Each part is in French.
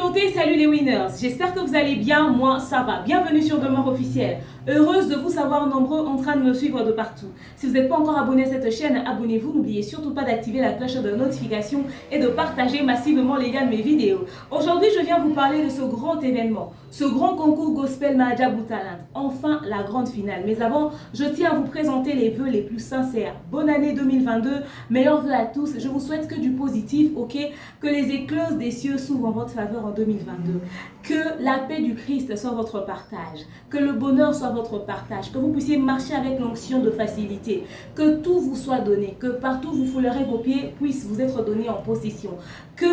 communauté, salut les winners. J'espère que vous allez bien, moi ça va. Bienvenue sur Demeure Officielle. Heureuse de vous savoir nombreux en train de me suivre de partout. Si vous n'êtes pas encore abonné à cette chaîne, abonnez-vous. N'oubliez surtout pas d'activer la cloche de notification et de partager massivement les liens de mes vidéos. Aujourd'hui, je viens vous parler de ce grand événement, ce grand concours Gospel Mahajabou Talent. Enfin, la grande finale. Mais avant, je tiens à vous présenter les vœux les plus sincères. Bonne année 2022, meilleurs vœux à tous. Je vous souhaite que du positif, ok? Que les écloses des cieux s'ouvrent en votre faveur en 2022. Que la paix du Christ soit votre partage. Que le bonheur soit votre partage. Que vous puissiez marcher avec l'onction de facilité. Que tout vous soit donné. Que partout où vous foulerez vos pieds puisse vous être donné en possession. Que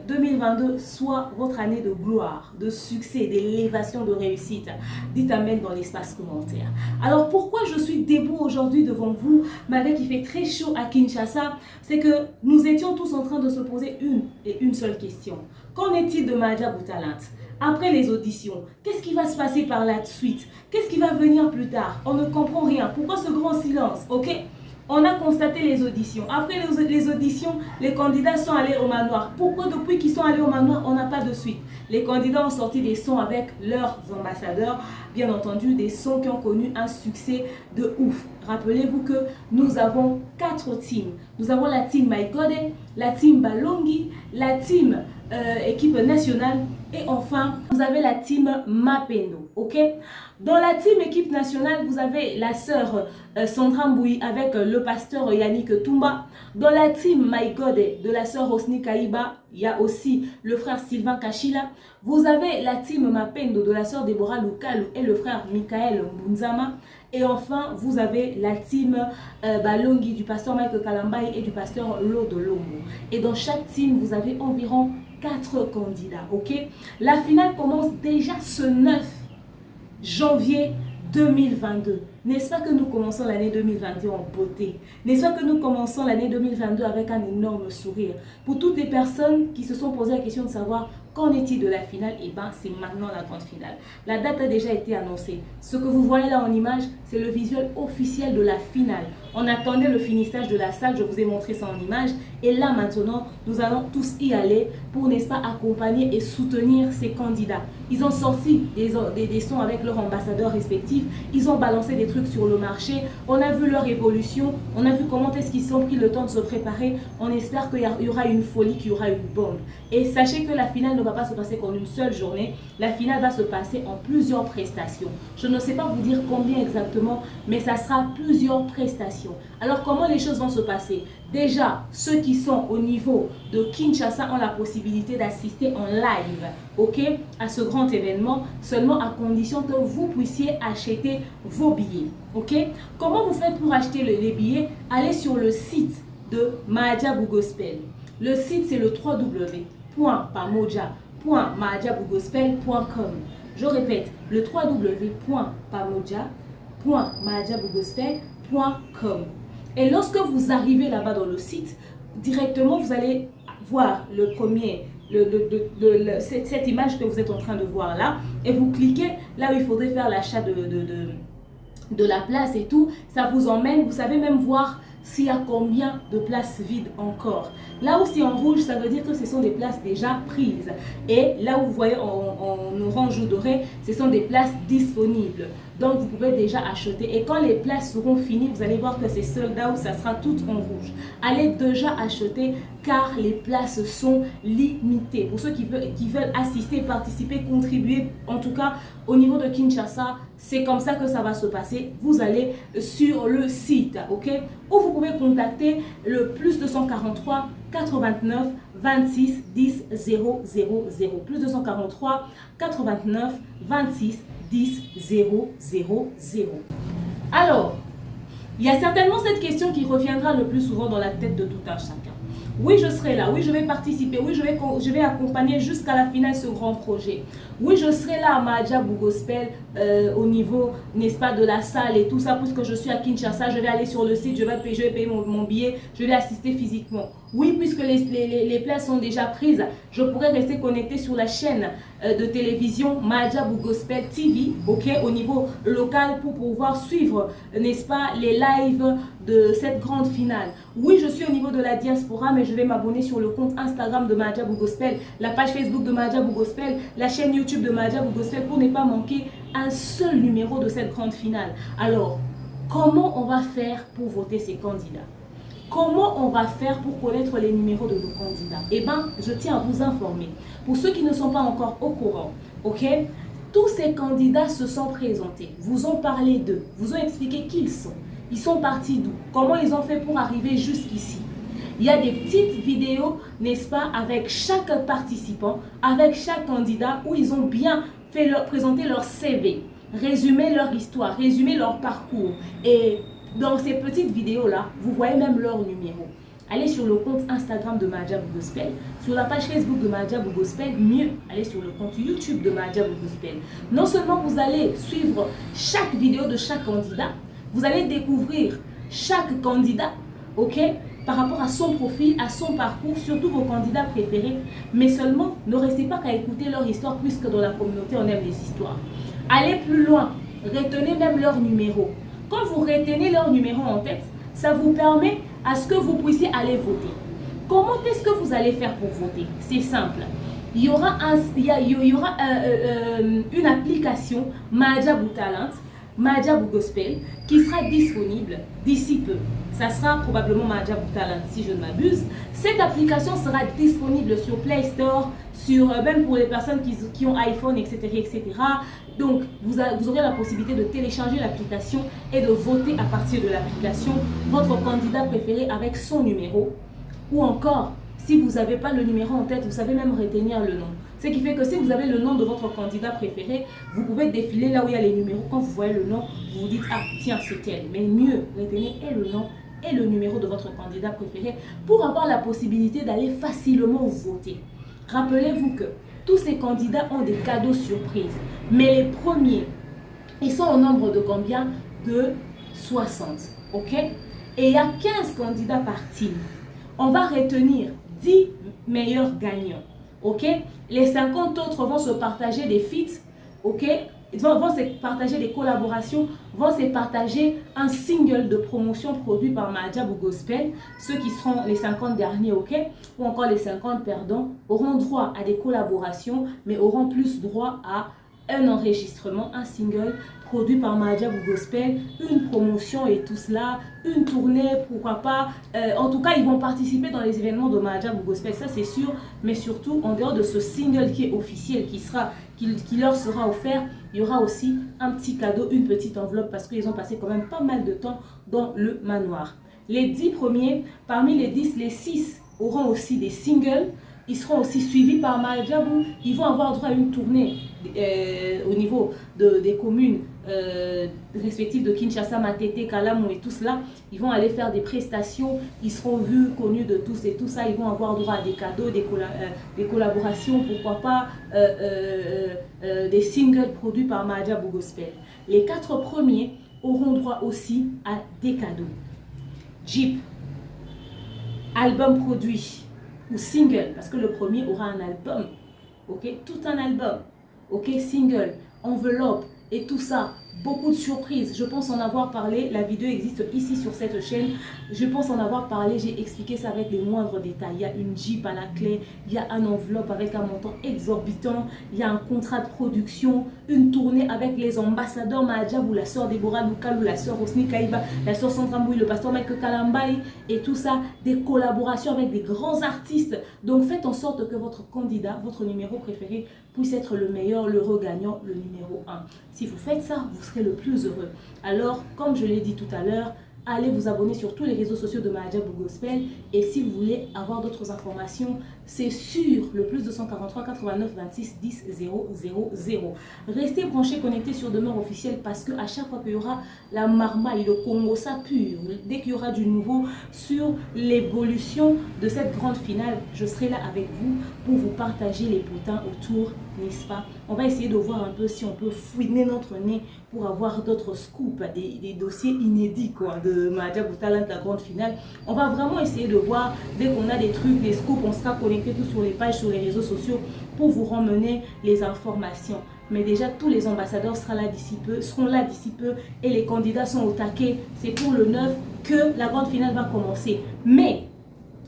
2022 soit votre année de gloire, de succès, d'élévation, de réussite. Dites Amen dans l'espace commentaire. Alors pourquoi je suis debout aujourd'hui devant vous, malgré qu'il fait très chaud à Kinshasa? C'est que nous étions tous en train de se poser une seule question. Qu'en est-il de Mahajabou Talent? Après les auditions, qu'est-ce qui va se passer par la suite? Qu'est-ce qui va venir plus tard? On ne comprend rien. Pourquoi ce grand silence? Ok? On a constaté les auditions. Après les auditions, les candidats sont allés au manoir. Pourquoi depuis qu'ils sont allés au manoir, on n'a pas de suite? Les candidats ont sorti des sons avec leurs ambassadeurs. Bien entendu, des sons qui ont connu un succès de ouf. Rappelez-vous que nous avons 4 teams. Nous avons la team Maïkode, la team Balongi, la team équipe nationale et enfin, vous avez la team Mapendo. Ok? Dans la team équipe nationale, vous avez la sœur Sandra Mboui avec le pasteur Yannick Toumba. Dans la team My God de la sœur Rosny Kaïba, il y a aussi le frère Sylvain Kachila. Vous avez la team Mapendo de la sœur Deborah Lukalu et le frère Michael Mbunzama. Et enfin, vous avez la team Balongi du pasteur Michael Kalambaye et du pasteur Lodo Lombo. Et dans chaque team, vous avez environ 4 candidats. Ok? La finale commence déjà ce 9 janvier 2022. N'est-ce pas que nous commençons l'année 2022 en beauté? N'est-ce pas que nous commençons l'année 2022 avec un énorme sourire? Pour toutes les personnes qui se sont posées la question de savoir qu'en est-il de la finale, et bien c'est maintenant la grande finale. La date a déjà été annoncée. Ce que vous voyez là en image, c'est le visuel officiel de la finale. On attendait le finissage de la salle, je vous ai montré ça en image. Et là maintenant, nous allons tous y aller pour, n'est-ce pas, accompagner et soutenir ces candidats. Ils ont sorti des sons avec leurs ambassadeurs respectifs. Ils ont balancé des trucs sur le marché. On a vu leur évolution. On a vu comment est-ce qu'ils ont pris le temps de se préparer. On espère qu'il y aura une folie, qu'il y aura une bombe. Et sachez que la finale ne va pas se passer qu'en une seule journée. La finale va se passer en plusieurs prestations. Je ne sais pas vous dire combien exactement, mais ça sera plusieurs prestations. Alors comment les choses vont se passer? Déjà, ceux qui sont au niveau de Kinshasa ont la possibilité d'assister en live, ok, à ce grand événement, seulement à condition que vous puissiez acheter vos billets, ok. Comment vous faites pour acheter les billets? Allez sur le site de Mahajabou Gospel. Le site, c'est le www.pamoja.mahajabougospel.com. Je répète, le www.pamoja.mahajabougospel.com. Et lorsque vous arrivez là-bas dans le site, directement vous allez voir le premier, cette image que vous êtes en train de voir là, et vous cliquez là où il faudrait faire l'achat de la place et tout. Ça vous emmène, vous savez même voir s'il y a combien de places vides encore. Là où c'est en rouge, ça veut dire que ce sont des places déjà prises. Et là où vous voyez en orange ou doré, ce sont des places disponibles. Donc vous pouvez déjà acheter. Et quand les places seront finies, vous allez voir que c'est sold out, ça sera tout en rouge. Allez déjà acheter car les places sont limitées. Pour ceux qui veulent assister, participer, contribuer, en tout cas au niveau de Kinshasa, c'est comme ça que ça va se passer. Vous allez sur le site, ok? Ou vous pouvez contacter le plus 243 89 26 10 000. Plus 243 89 26 10 000. Alors, il y a certainement cette question qui reviendra le plus souvent dans la tête de tout un chacun. Oui, je serai là. Oui, je vais participer. Oui, je vais accompagner jusqu'à la finale ce grand projet. Oui, je serai là à Mahajabou Gospel au niveau, n'est-ce pas, de la salle et tout ça, puisque je suis à Kinshasa. Je vais aller sur le site, je vais payer mon billet, je vais assister physiquement. Oui, puisque les places sont déjà prises, je pourrais rester connecté sur la chaîne de télévision Mahadjabou Gospel TV, ok, au niveau local pour pouvoir suivre, n'est-ce pas, les lives de cette grande finale. Oui, je suis au niveau de la diaspora, mais je vais m'abonner sur le compte Instagram de Mahadjabou Gospel, la page Facebook de Mahadjabou Gospel, la chaîne YouTube de Mahadjabou Gospel pour ne pas manquer un seul numéro de cette grande finale. Alors, comment on va faire pour voter ces candidats? Comment on va faire pour connaître les numéros de nos candidats? Eh bien, je tiens à vous informer. Pour ceux qui ne sont pas encore au courant, ok? Tous ces candidats se sont présentés, vous ont parlé d'eux, vous ont expliqué qui ils sont partis d'où, comment ils ont fait pour arriver jusqu'ici. Il y a des petites vidéos, n'est-ce pas, avec chaque participant, avec chaque candidat où ils ont bien fait présenter leur CV, résumer leur histoire, résumer leur parcours. Et dans ces petites vidéos-là, vous voyez même leur numéro. Allez sur le compte Instagram de Mahadjabou Gospel, sur la page Facebook de Mahadjabou Gospel, mieux, allez sur le compte YouTube de Mahadjabou Gospel. Non seulement vous allez suivre chaque vidéo de chaque candidat, vous allez découvrir chaque candidat, ok, par rapport à son profil, à son parcours, surtout vos candidats préférés. Mais seulement, ne restez pas qu'à écouter leur histoire, puisque dans la communauté, on aime les histoires. Allez plus loin, retenez même leur numéro. Quand vous retenez leur numéro en tête, ça vous permet à ce que vous puissiez aller voter. Comment est-ce que vous allez faire pour voter? C'est simple. Il y aura, une application Mahadjabou Talent, Mahadjabou Gospel, qui sera disponible d'ici peu. Ça sera probablement Mahadjabou Talent si je ne m'abuse. Cette application sera disponible sur Play Store, même pour les personnes qui ont iPhone, etc. etc. Donc, vous aurez la possibilité de télécharger l'application et de voter à partir de l'application votre candidat préféré avec son numéro. Ou encore, si vous n'avez pas le numéro en tête, vous savez même retenir le nom. Ce qui fait que si vous avez le nom de votre candidat préféré, vous pouvez défiler là où il y a les numéros. Quand vous voyez le nom, vous vous dites, ah tiens, c'est elle. Mais mieux, retenez et le nom et le numéro de votre candidat préféré pour avoir la possibilité d'aller facilement voter. Rappelez-vous que tous ces candidats ont des cadeaux surprises. Mais les premiers, ils sont au nombre de combien? De 60. Ok? Et il y a 15 candidats par team. On va retenir 10 meilleurs gagnants. Ok? Les 50 autres vont se partager des feats. Ok? Vont se partager des collaborations, vont se partager un single de promotion produit par Mahadjabou Gospel. Ceux qui seront les 50 derniers, ok, ou encore les 50 perdants, auront droit à des collaborations, mais auront plus droit à un enregistrement, un single produit par Mahadjabou Gospel, une promotion et tout cela, une tournée, pourquoi pas. En tout cas, ils vont participer dans les événements de Mahadjabou Gospel, ça c'est sûr. Mais surtout, en dehors de ce single qui est officiel, qui leur sera offert, il y aura aussi un petit cadeau, une petite enveloppe, parce qu'ils ont passé quand même pas mal de temps dans le manoir. Les 10 premiers, parmi les 10, les 6 auront aussi des singles. Ils seront aussi suivis par Mahadjabou. Ils vont avoir droit à une tournée au niveau des communes respectives de Kinshasa, Matete, Kalamou et tout cela. Ils vont aller faire des prestations. Ils seront vus, connus de tous et tout ça. Ils vont avoir droit à des cadeaux, des collaborations, pourquoi pas, des singles produits par Mahadjabou Gospel. Les 4 premiers auront droit aussi à des cadeaux. Jeep, album produit ou single, parce que le premier aura un album, ok, tout un album, ok, single, enveloppe et tout ça, beaucoup de surprises. Je pense en avoir parlé, la vidéo existe ici sur cette chaîne, je pense en avoir parlé, j'ai expliqué ça avec les moindres détails. Il y a une Jeep à la clé, il y a un enveloppe avec un montant exorbitant, il y a un contrat de production, une tournée avec les ambassadeurs Mahadjabou, la sœur Déborah Lukalou, la sœur Osni Kaïba, la sœur Sandra Mbouy, le pasteur Michael Kalambaï et tout ça, des collaborations avec des grands artistes. Donc faites en sorte que votre candidat, votre numéro préféré puisse être le meilleur, le regagnant, le numéro 1. Si vous faites ça, vous serez le plus heureux. Alors, comme je l'ai dit tout à l'heure, allez vous abonner sur tous les réseaux sociaux de Mahadjabou Gospel. Et si vous voulez avoir d'autres informations, c'est sur le plus 243 89 26 10 000. Restez branchés, connectés sur Demeure Officielle parce que à chaque fois qu'il y aura la marmaille, le Congo, ça pure, dès qu'il y aura du nouveau sur l'évolution de cette grande finale, je serai là avec vous pour vous partager les potins autour n'est-ce pas? On va essayer de voir un peu si on peut fouiner notre nez pour avoir d'autres scoops, des dossiers inédits quoi, de Mahdia Boutalent, la grande finale. On va vraiment essayer de voir, dès qu'on a des trucs, des scoops, on sera connecté tous sur les pages, sur les réseaux sociaux pour vous ramener les informations. Mais déjà, tous les ambassadeurs seront là d'ici peu et les candidats sont au taquet. C'est pour le 9 que la grande finale va commencer. Mais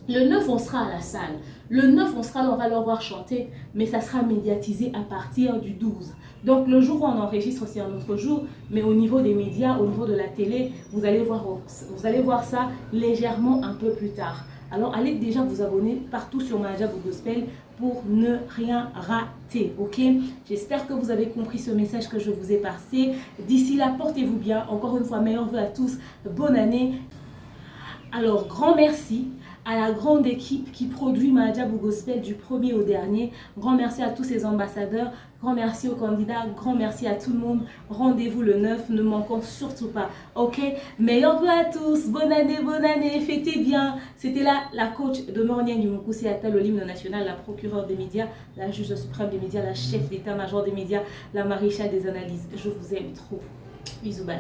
le 9, on sera à la salle. Le 9, on sera là, on va leur voir chanter, mais ça sera médiatisé à partir du 12. Donc, le jour où on enregistre, c'est un autre jour, mais au niveau des médias, au niveau de la télé, vous allez voir ça légèrement un peu plus tard. Alors, allez déjà vous abonner partout sur Mahdia Gospel pour ne rien rater, ok? J'espère que vous avez compris ce message que je vous ai passé. D'ici là, portez-vous bien. Encore une fois, meilleurs vœux à tous. Bonne année. Alors, grand merci à la grande équipe qui produit Mahdia Gospel du premier au dernier. Grand merci à tous ces ambassadeurs. Grand merci aux candidats. Grand merci à tout le monde. Rendez-vous le 9. Ne manquons surtout pas. Ok? Meilleurs vœux à tous. Bonne année. Fêtez bien. C'était là la coach de Morniane du Mokoussi Atal, l'hymne national, la procureure des médias, la juge suprême des médias, la chef d'état-major des médias, la maréchale des analyses. Je vous aime trop. Bisous, bye.